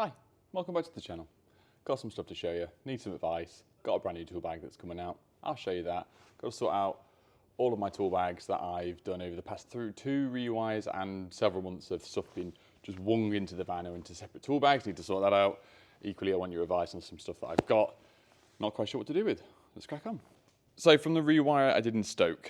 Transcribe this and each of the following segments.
Hi, welcome back to the channel. Got some stuff to show you, need some advice, got a brand new tool bag that's coming out. I'll show you that. Got to sort out all of my tool bags that I've done over the past two rewires and several months of stuff being just wung into the van or into separate tool bags. Need to sort that out. Equally, I want your advice on some stuff that I've got. Not quite sure what to do with. Let's crack on. So from the rewire I did in Stoke,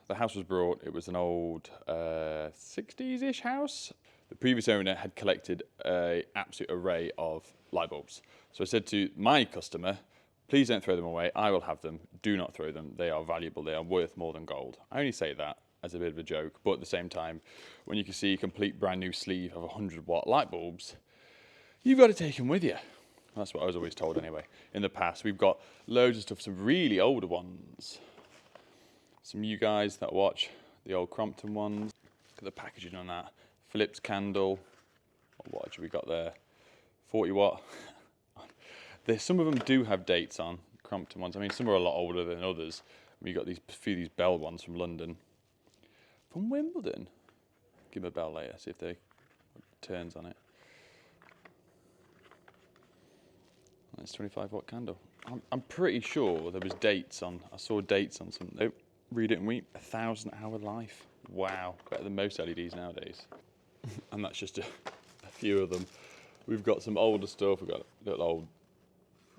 the house was brought. It was an old 60s-ish house. The previous owner had collected an absolute array of light bulbs. So I said to my customer, please don't throw them away. I will have them. Do not throw them. They are valuable. They are worth more than gold. I only say that as a bit of a joke, but at the same time, when you can see a complete brand new sleeve of 100-watt light bulbs, you've got to take them with you. That's what I was always told anyway. In the past, we've got loads of stuff, some really older ones. Some of you guys that watch the old Crompton ones. Look at the packaging on that. Philips candle. What watch have we got there? 40 watt. Some of them do have dates on, Crompton ones. I mean, some are a lot older than others. We got these Bell ones from London. From Wimbledon. Give them a bell later, see if they turns on it. It's 25-watt candle. I'm pretty sure there was dates on. I saw dates on some. Nope. Read it and weep. 1,000-hour life. Wow. Better than most LEDs nowadays. And that's just a few of them. We've got some older stuff. We've got a little old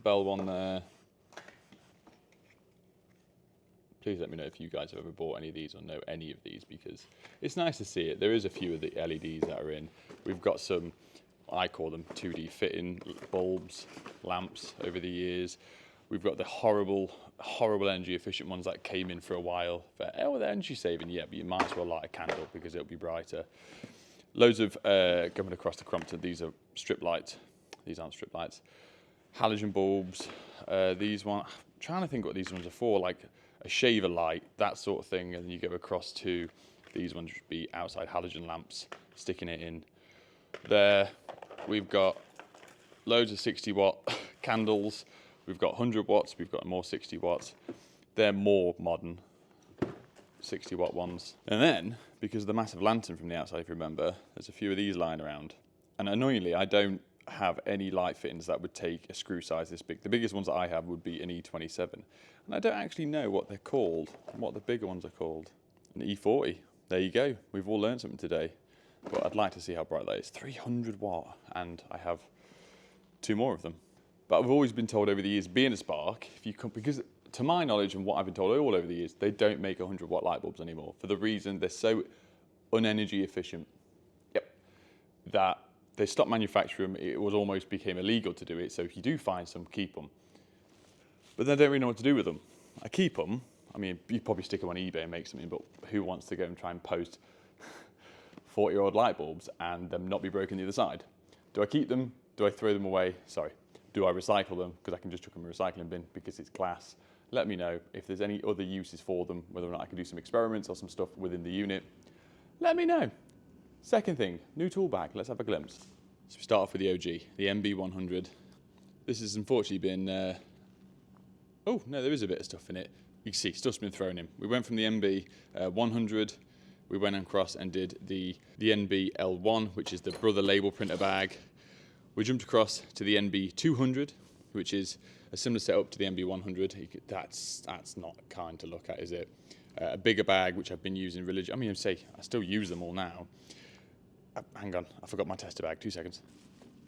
Bell one there. Please let me know if you guys have ever bought any of these or know any of these, because it's nice to see it. There is a few of the LEDs that are in. We've got some, I call them 2D fitting bulbs, lamps over the years. We've got the horrible energy efficient ones that came in for a while. Oh, they're energy saving, yeah, but you might as well light a candle because it'll be brighter. Loads of coming across the Crompton. These are strip lights. These aren't strip lights. Halogen bulbs. These ones, I'm trying to think what these ones are for, like a shaver light, that sort of thing. And then you go across to these ones, would be outside halogen lamps, sticking it in there. We've got loads of 60-watt candles. We've got 100 watts. We've got more 60 watts. They're more modern 60-watt ones. And then, because of the massive lantern from the outside, if you remember, there's a few of these lying around. And annoyingly, I don't have any light fittings that would take a screw size this big. The biggest ones that I have would be an E27. And I don't actually know what they're called, what the bigger ones are called. An E40. There you go. We've all learned something today. But I'd like to see how bright that is. 300 watt, and I have 2 more of them. But I've always been told over the years, being a Spark, if you come, because to my knowledge and what I've been told all over the years, they don't make 100-watt light bulbs anymore for the reason they're so unenergy efficient. Yep. That they stopped manufacturing them. It was almost became illegal to do it. So if you do find some, keep them. But then I don't really know what to do with them. I keep them. I mean, you probably stick them on eBay and make something, but who wants to go and try and post 40-year-old light bulbs and them not be broken the other side? Do I keep them? Do I throw them away? Sorry. Do I recycle them? Because I can just chuck them in a recycling bin because it's glass. Let me know if there's any other uses for them, whether or not I can do some experiments or some stuff within the unit. Let me know. Second thing, new tool bag. Let's have a glimpse. So we start off with the OG, the MB100. This has unfortunately been... oh, no, there is a bit of stuff in it. You can see stuff's been thrown in. We went from the MB100. We went across and did the NB-L1, which is the brother label printer bag. We jumped across to the NB200, which is a similar setup to the NB100. That's not kind to look at, is it? A bigger bag, which I've been using religiously. I mean, I still use them all now. Hang on, I forgot my tester bag, 2 seconds.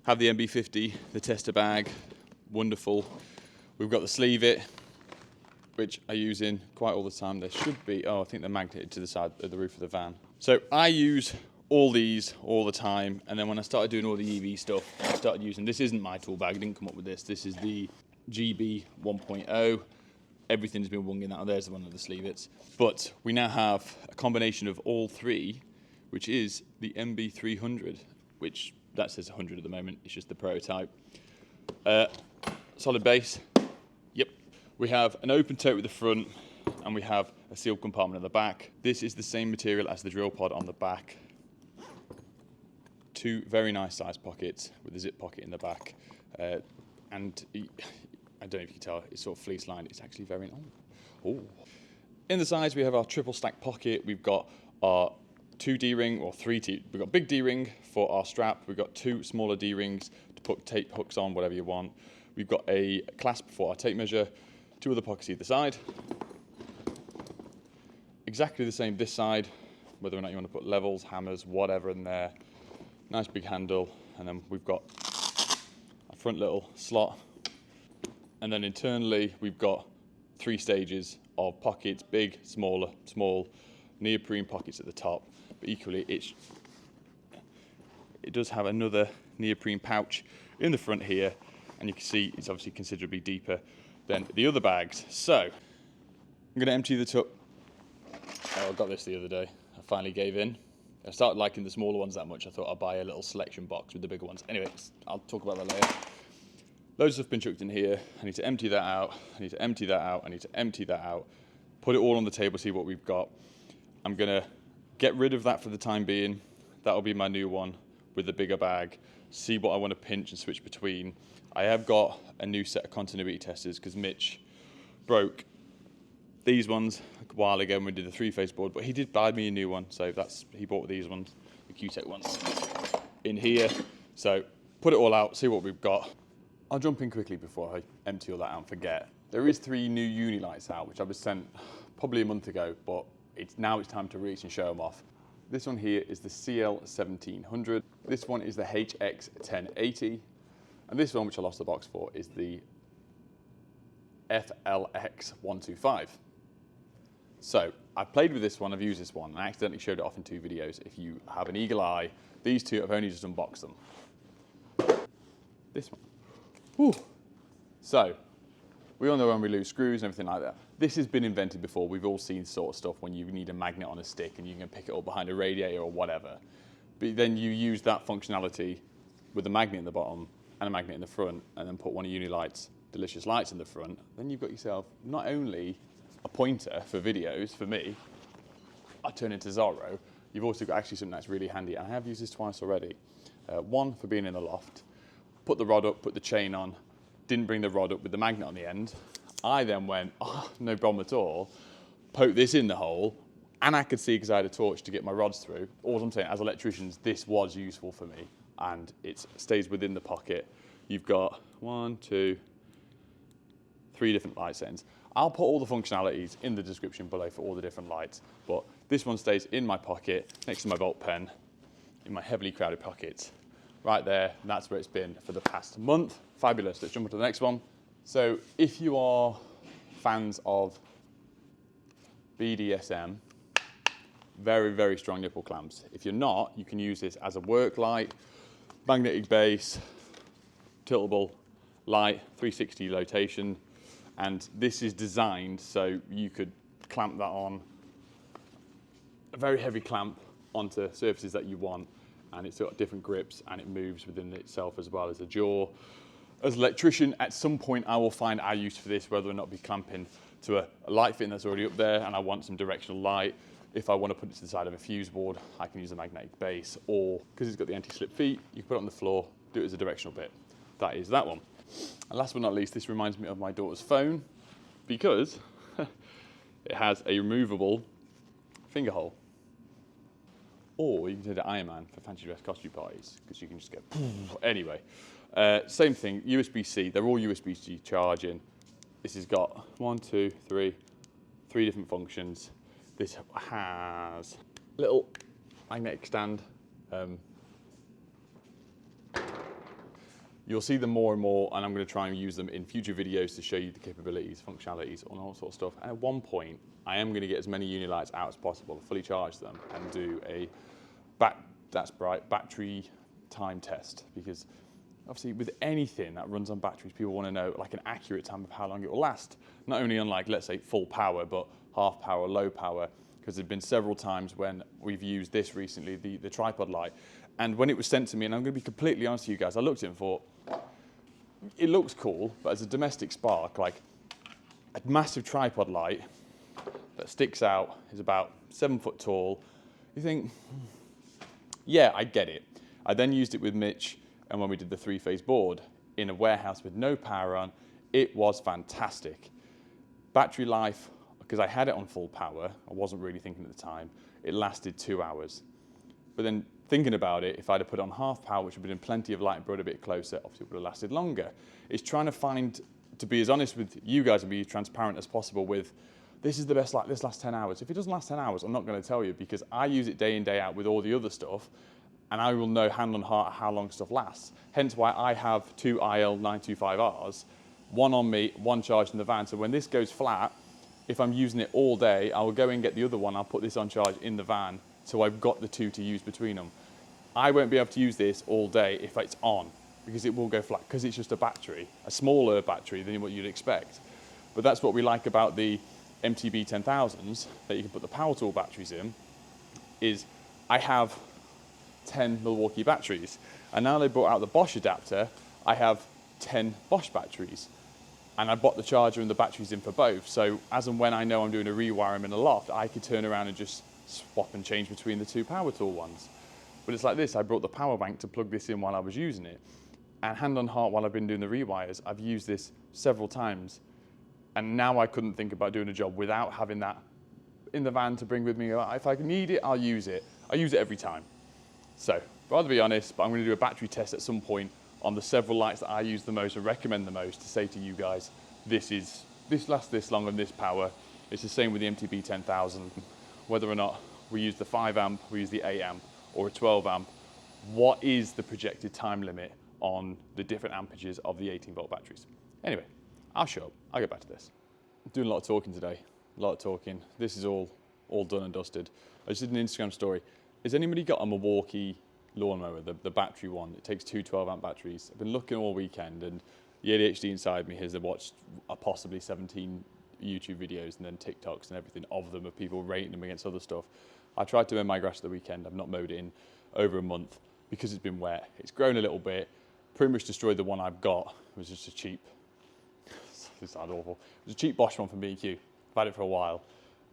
Have the NB50, the tester bag, wonderful. We've got the sleeve it, which I use in quite all the time. There should be, I think they're magneted to the side of the roof of the van. So I use all these all the time, and then when I started doing all the EV stuff, I started using, this isn't my tool bag, I didn't come up with this. This is the GB 1.0. Everything's been wung in that. There's one of the sleeve-its. But we now have a combination of all 3, which is the MB300, which that says 100 at the moment. It's just the prototype. Solid base. Yep. We have an open tote with the front, and we have a sealed compartment at the back. This is the same material as the drill pod on the back. 2 very nice size pockets with a zip pocket in the back. And I don't know if you can tell, it's sort of fleece lined. It's actually very, oh. In the sides, we have our triple stack pocket. We've got our two D-ring or three we've got big D-ring for our strap. We've got two smaller D-rings to put tape hooks on, whatever you want. We've got a clasp for our tape measure, two other pockets either side. Exactly the same this side, whether or not you want to put levels, hammers, whatever in there. Nice big handle, and then we've got a front little slot. And then internally, we've got 3 stages of pockets, big, smaller, small, neoprene pockets at the top. But equally, it does have another neoprene pouch in the front here, and you can see it's obviously considerably deeper than the other bags. So I'm going to empty the tuck. Oh, I got this the other day. I finally gave in. I started liking the smaller ones that much. I thought I'd buy a little selection box with the bigger ones. Anyway, I'll talk about that later. Loads of stuff been chucked in here. I need to empty that out. I need to empty that out. I need to empty that out. Put it all on the table, see what we've got. I'm going to get rid of that for the time being. That'll be my new one with the bigger bag. See what I want to pinch and switch between. I have got a new set of continuity testers because Mitch broke these ones a while ago when we did the 3-phase board, but he did buy me a new one, so he bought these ones, the Q-Tech ones, in here. So put it all out, see what we've got. I'll jump in quickly before I empty all that out and forget. There is 3 new Uni-Lights out, which I was sent probably a month ago, but now it's time to reach and show them off. This one here is the CL1700. This one is the HX1080. And this one, which I lost the box for, is the FLX125. So I've played with this one, I've used this one, and I accidentally showed it off in 2 videos. If you have an eagle eye, these 2, I've only just unboxed them. This one. Whew. So, we all know when we lose screws and everything like that. This has been invented before. We've all seen sort of stuff when you need a magnet on a stick and you can pick it up behind a radiator or whatever. But then you use that functionality with a magnet in the bottom and a magnet in the front, and then put one of Uni-Light's delicious lights in the front. Then you've got yourself not only a pointer for videos, for me, I turn into Zorro, you've also got actually something that's really handy. And I have used this twice already. One for being in the loft, put the rod up, put the chain on, didn't bring the rod up with the magnet on the end. I then went, oh, no problem at all, poked this in the hole, and I could see because I had a torch to get my rods through. All I'm saying, as electricians, this was useful for me, and it stays within the pocket. You've got 1, 2, 3 different light settings. I'll put all the functionalities in the description below for all the different lights, but this one stays in my pocket, next to my bolt pen, in my heavily crowded pockets. Right there, and that's where it's been for the past month. Fabulous, let's jump on to the next one. So if you are fans of BDSM, very, very strong nipple clamps. If you're not, you can use this as a work light, magnetic base, tiltable light, 360 rotation, and this is designed so you could clamp that on, a very heavy clamp onto surfaces that you want, and it's got different grips and it moves within itself as well as a jaw. As an electrician, at some point I will find our use for this, whether or not be clamping to a light fitting that's already up there and I want some directional light. If I want to put it to the side of a fuse board, I can use a magnetic base, or because it's got the anti-slip feet, you can put it on the floor, do it as a directional bit. That is that one. And last but not least, this reminds me of my daughter's phone because it has a removable finger hole. Or you can take the Iron Man for fancy dress costume parties because you can just go. Anyway, same thing, USB-C. They're all USB-C charging. This has got 1, 2, 3 different functions. This has a little magnetic stand. You'll see them more and more, and I'm going to try and use them in future videos to show you the capabilities, functionalities, and all sorts of stuff. And at one point, I am going to get as many Uni-Lights out as possible, fully charge them, and do a battery time test. Because obviously, with anything that runs on batteries, people want to know like an accurate time of how long it will last. Not only on like, let's say, full power, but half power, low power. Because there's been several times when we've used this recently, the tripod light. And when it was sent to me, and I'm going to be completely honest with you guys, I looked at it and thought, it looks cool, but as a domestic spark, like a massive tripod light that sticks out, is about 7 foot tall, you think, yeah, I get it. I then used it with Mitch, and when we did the 3-phase board in a warehouse with no power on, it was fantastic. Battery life, because I had it on full power, I wasn't really thinking at the time, it lasted 2 hours. But then thinking about it, if I'd have put it on half power, which would have been plenty of light and brought it a bit closer, obviously it would have lasted longer. It's trying to find, to be as honest with you guys and be as transparent as possible with, this is the best light, this lasts 10 hours. If it doesn't last 10 hours, I'm not going to tell you because I use it day in, day out with all the other stuff, and I will know hand on heart how long stuff lasts. Hence why I have 2 IL925Rs, one on me, one charged in the van. So when this goes flat, if I'm using it all day, I will go and get the other one, I'll put this on charge in the van, so I've got the 2 to use between them. I won't be able to use this all day if it's on, because it will go flat, because it's just a battery, a smaller battery than what you'd expect. But that's what we like about the MTB 10,000s, that you can put the power tool batteries in, is I have 10 Milwaukee batteries. And now they brought out the Bosch adapter, I have 10 Bosch batteries. And I bought the charger and the batteries in for both. So as and when I know I'm doing a rewire in a loft, I could turn around and just swap and change between the 2 power tool ones. But it's like this, I brought the power bank to plug this in while I was using it. And hand on heart, while I've been doing the rewires, I've used this several times. And now I couldn't think about doing a job without having that in the van to bring with me. If I need it, I'll use it. I use it every time. So, rather be honest, but I'm going to do a battery test at some point on the several lights that I use the most and recommend the most to say to you guys, this lasts this long on this power. It's the same with the MTB 10,000. Whether or not we use the 5 amp, we use the 8 amp, or a 12 amp, what is the projected time limit on the different amperages of the 18 volt batteries? Anyway, I'll show up. I'll get back to this. I'm doing a lot of talking today, a lot of talking. This is all done and dusted. I just did an Instagram story. Has anybody got a Milwaukee lawnmower, the battery one? It takes 2 12 amp batteries. I've been looking all weekend, and the ADHD inside me has watched possibly 17 YouTube videos and then TikToks and everything of them, of people rating them against other stuff. I tried to mow my grass at the weekend. I've not mowed it in over a month because it's been wet. It's grown a little bit, pretty much destroyed the one I've got. It was just a cheap, this sounds awful. It was a cheap Bosch one from B&Q. I've had it for a while.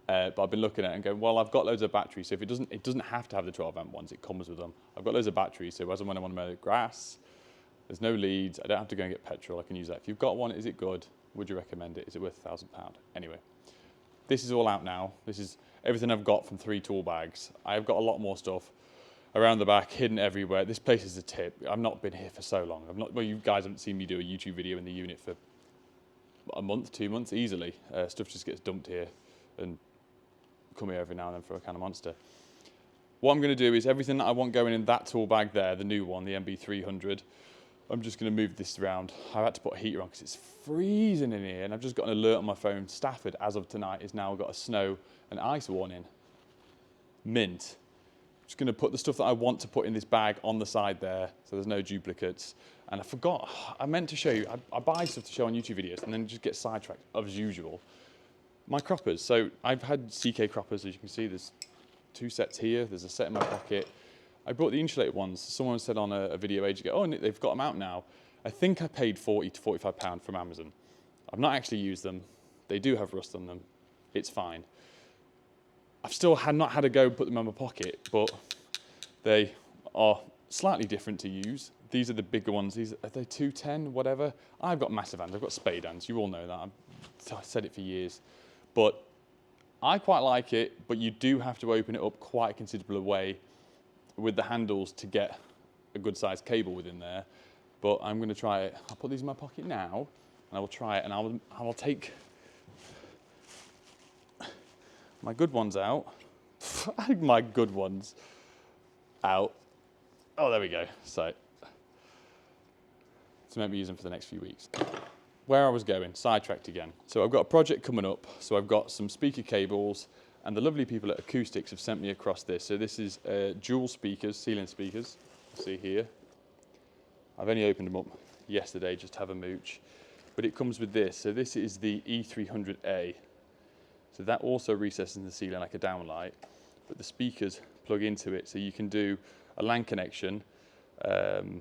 But I've been looking at it and going, well, I've got loads of batteries. So if it doesn't have to have the 12 amp ones, it comes with them. I've got loads of batteries. So as and when I want to mow the grass, there's no leads. I don't have to go and get petrol. I can use that. If you've got one, is it good? Would you recommend it? Is it worth £1,000? Anyway, this is all out now. This is everything I've got from 3 tool bags. I've got a lot more stuff around the back, hidden everywhere. This place is a tip. I've not been here for so long. Well, you guys haven't seen me do a YouTube video in the unit for a month, 2 months, easily. Stuff just gets dumped here and come here every now and then for a can of Monster. What I'm going to do is everything that I want going in that tool bag there, the new one, the MB300, I'm just going to move this around. I've had to put a heater on because it's freezing in here, and I've just got an alert on my phone. Stafford, as of tonight, has now got a snow and ice warning. Mint. Just going to put the stuff that I want to put in this bag on the side there, so there's no duplicates. And I forgot, I meant to show you, I buy stuff to show on YouTube videos and then just get sidetracked, as usual. My croppers. So I've had CK croppers, as you can see. There's 2 sets here. There's a set in my pocket. I brought the insulated ones. Someone said on a video age ago, oh, and they've got them out now. I think I paid £40 to £45 from Amazon. I've not actually used them. They do have rust on them. It's fine. I've still not had a go and put them in my pocket, but they are slightly different to use. These are the bigger ones. These are they 210, whatever. I've got massive hands. I've got spade hands. You all know that. I've said it for years. But I quite like it, but you do have to open it up quite a considerable way with the handles to get a good sized cable within there. But I'm going to try it. I'll put these in my pocket now, and I will try it, and I will take my good ones out. My good ones out. Oh, there we go. So maybe use them for the next few weeks. Where I was going, sidetracked again. So I've got a project coming up. So I've got some speaker cables, and the lovely people at Acoustics have sent me across this. So this is dual speakers, ceiling speakers. See here. I've only opened them up yesterday just to have a mooch. But it comes with this. So this is the E300A. So that also recesses in the ceiling like a downlight, but the speakers plug into it. So you can do a LAN connection. The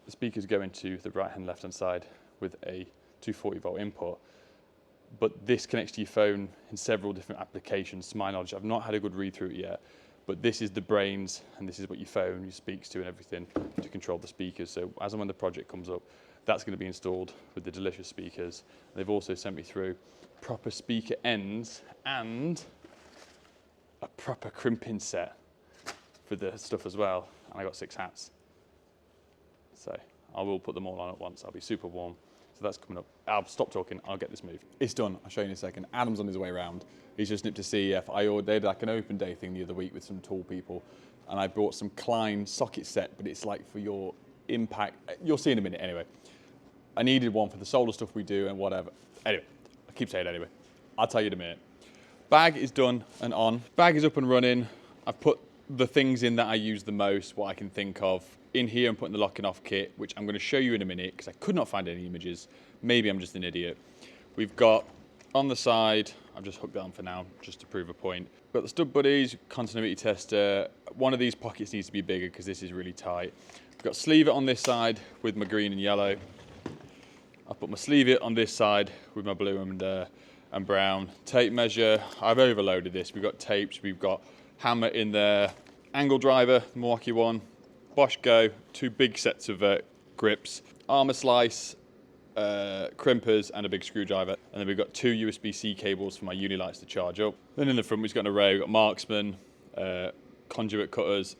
speakers go into the right-hand, left-hand side with a 240 volt input. But this connects to your phone in several different applications. To my knowledge, I've not had a good read through it yet, but this is the brains, and this is what your phone speaks to and everything to control the speakers. So as and when the project comes up, that's going to be installed with the delicious speakers. They've also sent me through proper speaker ends and a proper crimping set for the stuff as well. And I got 6 hats. So I will put them all on at once. I'll be super warm. So that's coming up. I'll stop talking. I'll get this moved. It's done. I'll show you in a second. Adam's on his way around. He's just nipped to CEF. They did like an open day thing the other week with some tall people. And I bought some Klein socket set, but it's like for your impact. You'll see in a minute anyway. I needed one for the solar stuff we do and whatever. Anyway, I keep saying anyway. I'll tell you in a minute. Bag is done and on. Bag is up and running. I've put the things in that I use the most, what I can think of. In here, I'm putting the locking off kit, which I'm going to show you in a minute because I could not find any images. Maybe I'm just an idiot. We've got on the side, I've just hooked that on for now, just to prove a point. We've got the stud buddies, continuity tester. One of these pockets needs to be bigger because this is really tight. We've got sleeve it on this side with my green and yellow. I've put my sleeve it on this side with my blue and brown. Tape measure, I've overloaded this. We've got tapes, we've got hammer in there, angle driver, Milwaukee one, Bosch Go, 2 big sets of grips, armor slice, crimpers, and a big screwdriver. And then we've got 2 USB-C cables for my Uni-Lights to charge up. Then in the front, we've got an array. We've got marksman, conduit cutters,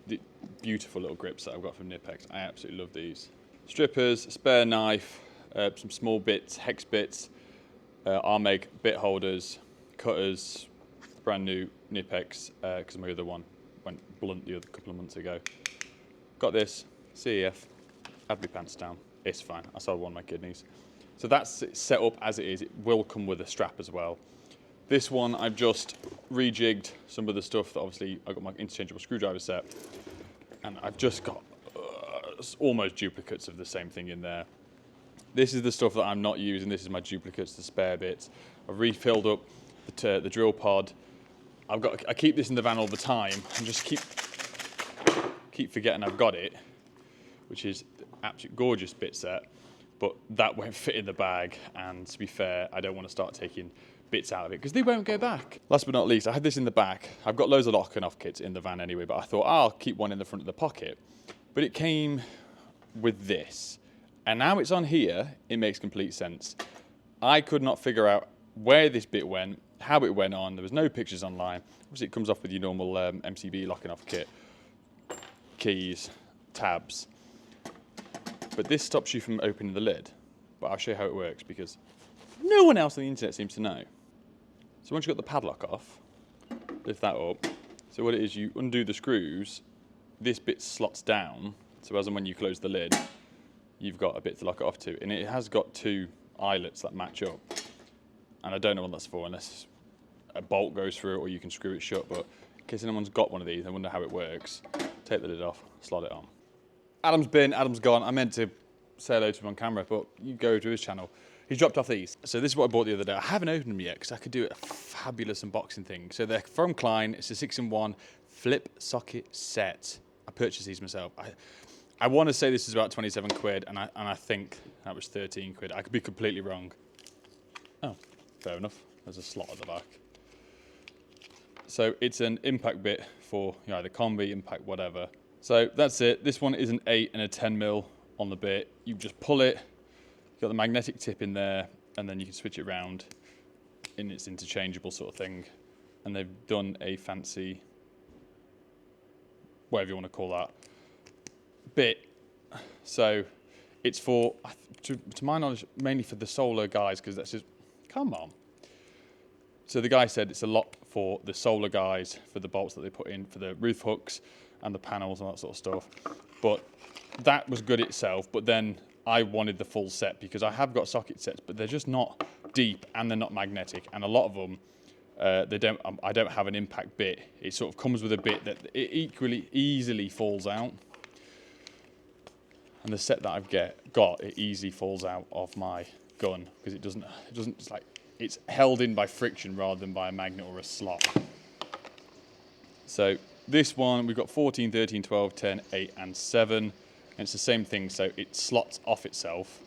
the beautiful little grips that I've got from Nipex. I absolutely love these. Strippers, spare knife, some small bits, hex bits, Armeg bit holders, cutters, brand new Nipex, because my other one went blunt the other couple of months ago. Got this, CEF, had my pants down. It's fine, I sold one of my kidneys. So that's it set up as it is. It will come with a strap as well. This one, I've just rejigged some of the stuff that obviously I got my interchangeable screwdriver set, and I've just got almost duplicates of the same thing in there. This is the stuff that I'm not using. This is my duplicates, the spare bits. I've refilled up the drill pod. I keep this in the van all the time and just keep forgetting I've got it, which is the absolute gorgeous bit set, but that won't fit in the bag. And to be fair, I don't want to start taking bits out of it because they won't go back. Last but not least, I had this in the back. I've got loads of locking off kits in the van anyway, but I thought I'll keep one in the front of the pocket. But it came with this. And now it's on here, it makes complete sense. I could not figure out where this bit went, how it went on. There was no pictures online. Obviously it comes off with your normal MCB locking off kit. Keys, tabs. But this stops you from opening the lid. But I'll show you how it works because no one else on the internet seems to know. So once you've got the padlock off, lift that up. So what it is, you undo the screws, this bit slots down. So as and when you close the lid, you've got a bit to lock it off to. And it has got 2 eyelets that match up. And I don't know what that's for unless a bolt goes through it or you can screw it shut. But in case anyone's got one of these, I wonder how it works. Take the lid off, slot it on. Adam's gone. I meant to say hello to him on camera, but you go to his channel. He's dropped off these. So this is what I bought the other day. I haven't opened them yet because I could do a fabulous unboxing thing. So they're from Klein. It's a 6-in-1 flip socket set. I purchased these myself. I want to say this is about 27 quid, and I think that was 13 quid. I could be completely wrong. Oh, fair enough. There's a slot at the back. So it's an impact bit for either combi, impact, whatever. So that's it. This one is an 8 and a 10 mil on the bit. You just pull it. You've got the magnetic tip in there, and then you can switch it around, and it's interchangeable sort of thing. And they've done a fancy, whatever you want to call that, bit. So it's for, to my knowledge, mainly for the solar guys, because that's just, come on. So the guy said it's a lot for the solar guys, for the bolts that they put in, for the roof hooks and the panels and that sort of stuff. But that was good itself, but then I wanted the full set because I have got socket sets, but they're just not deep and they're not magnetic. And a lot of them, I don't have an impact bit. It sort of comes with a bit that it easily falls out. And the set that I've got, it easily falls out of my gun because it doesn't, it's like, it's held in by friction rather than by a magnet or a slot. So this one, we've got 14, 13, 12, 10, 8, and 7. And it's the same thing, so it slots off itself.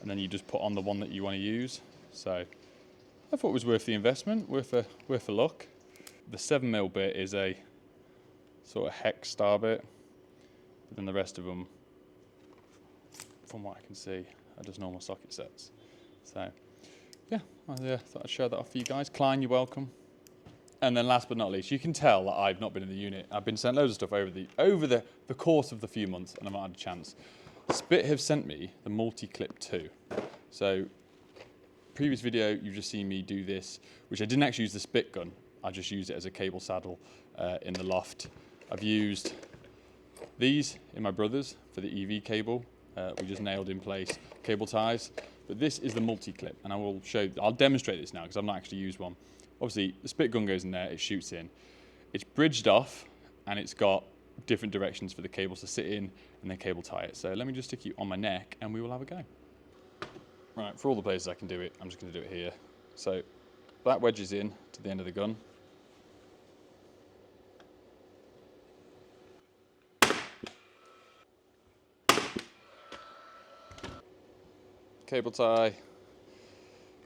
And then you just put on the one that you want to use. So I thought it was worth the investment, worth a look. The 7mm bit is a sort of hex star bit. But then the rest of them, from what I can see, are just normal socket sets. So yeah, I thought I'd share that off for you guys. Klein, you're welcome. And then last but not least, you can tell that I've not been in the unit. I've been sent loads of stuff over the course of the few months, and I've not had a chance. Spit have sent me the multi-clip 2. So, previous video, you've just seen me do this, which I didn't actually use the Spit gun. I just used it as a cable saddle in the loft. I've used these in my brother's for the EV cable. We just nailed in place cable ties. But this is the multi-clip, and I'll demonstrate this now because I've not actually used one. Obviously, the Spit gun goes in there, it shoots in. It's bridged off, and it's got different directions for the cables to sit in and then cable tie it. So let me just stick you on my neck, and we will have a go. Right, for all the places I can do it, I'm just going to do it here. So that wedges in to the end of the gun. Cable tie.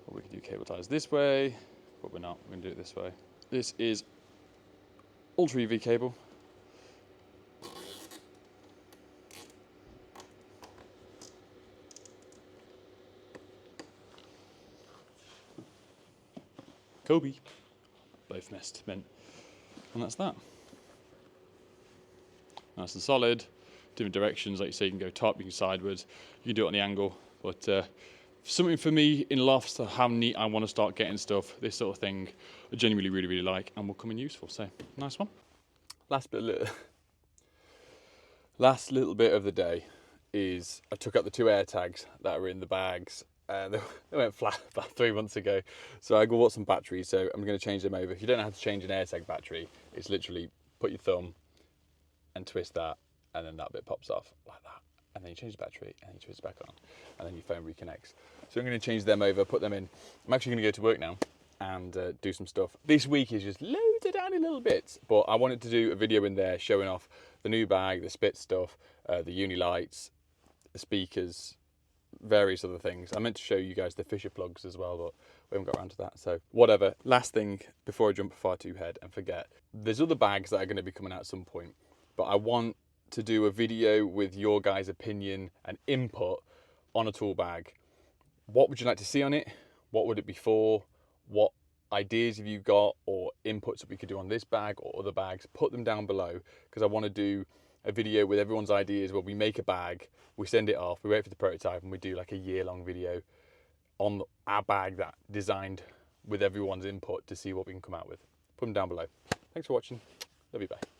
Or we can do cable ties this way, but we're not. We're going to do it this way. This is Ultra EV cable. Kobe. Both missed, mint. And that's that. Nice and solid. Different directions, like you say, you can go top, you can sideways, you can do it on the angle. But something for me in lofts, how neat I want to start getting stuff, this sort of thing, I genuinely really, really like and will come in useful. So, nice one. Last little bit of the day is I took out the 2 air tags that are in the bags. They went flat about 3 months ago. So I bought some batteries, so I'm going to change them over. If you don't know how to change an air tag battery, it's literally put your thumb and twist that, and then that bit pops off like that. And then you change the battery, and you twist it back on, and then your phone reconnects. So I'm going to change them over, put them in. I'm actually going to go to work now and do some stuff. This week is just loads of tiny little bits, but I wanted to do a video in there showing off the new bag, the Spit stuff, the Uni-Lights, the speakers, various other things. I meant to show you guys the Fisher plugs as well, but we haven't got around to that. So whatever. Last thing before I jump far too ahead and forget, there's other bags that are going to be coming out at some point, but I want to do a video with your guys' opinion and input on a tool bag. What would you like to see on it? What would it be for? What ideas have you got or inputs that we could do on this bag or other bags? Put them down below, because I want to do a video with everyone's ideas where we make a bag, we send it off, we wait for the prototype, and we do like a year-long video on our bag that designed with everyone's input to see what we can come out with. Put them down below. Thanks for watching. Love you, bye.